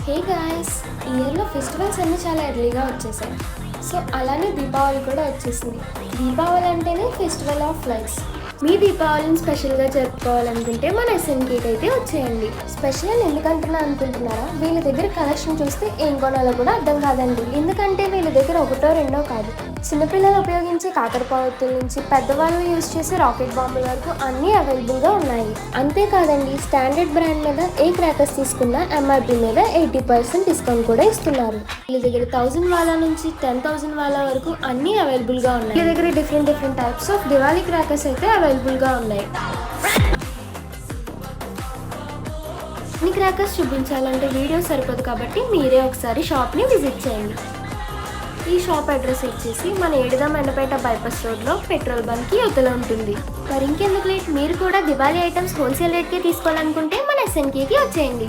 Hey guys, ఈ ఇయర్లో festivals అన్నీ చాలా ఎర్లీగా వచ్చేసాయి. సో అలానే దీపావళి కూడా వచ్చేసింది. దీపావళి అంటేనే ఫెస్టివల్ ఆఫ్ లైట్స్. మీ దీపావళిని స్పెషల్గా జరుపుకోవాలనుకుంటే మన ఎస్ఎన్కేకి అయితే వచ్చేయండి. స్పెషల్ అని ఎందుకంటున్నా అనుకుంటున్నారా? వీళ్ళ దగ్గర కలెక్షన్ చూస్తే ఏం కొనాలో కూడా అర్థం కాదండి. ఎందుకంటే వీళ్ళ దగ్గర ఒకటో రెండో కాదు, చిన్నపిల్లలు ఉపయోగించే కాకరపావతుల నుంచి పెద్దవాళ్ళు యూజ్ చేసే రాకెట్ బాంబుల వరకు అన్నీ అవైలబుల్గా ఉన్నాయి. అంతేకాదండి, స్టాండర్డ్ బ్రాండ్ మీద ఏ క్రాకర్స్ తీసుకున్నా ఎంఆర్పి మీద 80% డిస్కౌంట్ కూడా ఇస్తున్నారు. వీళ్ళ దగ్గర 1000 వాలా నుంచి 10,000 వాలా వరకు అన్నీ అవైలబుల్గా ఉన్నాయి. వీళ్ళ దగ్గర different types of Diwali crackers అయితే అవైలబుల్గా ఉన్నాయి. అన్ని క్రాకర్స్ చూపించాలంటే వీడియో సరిపోదు కాబట్టి మీరే ఒకసారి షాప్ని విజిట్ చేయండి. ఈ షాప్ అడ్రస్ వచ్చేసి మన ఏడుదా మెండపేట బైపాస్ రోడ్లో పెట్రోల్ బంక్కి యువతలో ఉంటుంది. మరి ఇంకెందుకు లేట్, మీరు కూడా దివాళీ ఐటమ్స్ హోల్సేల్ రేట్కే తీసుకోవాలనుకుంటే మన ఎస్ఎన్కేకి వచ్చేయండి.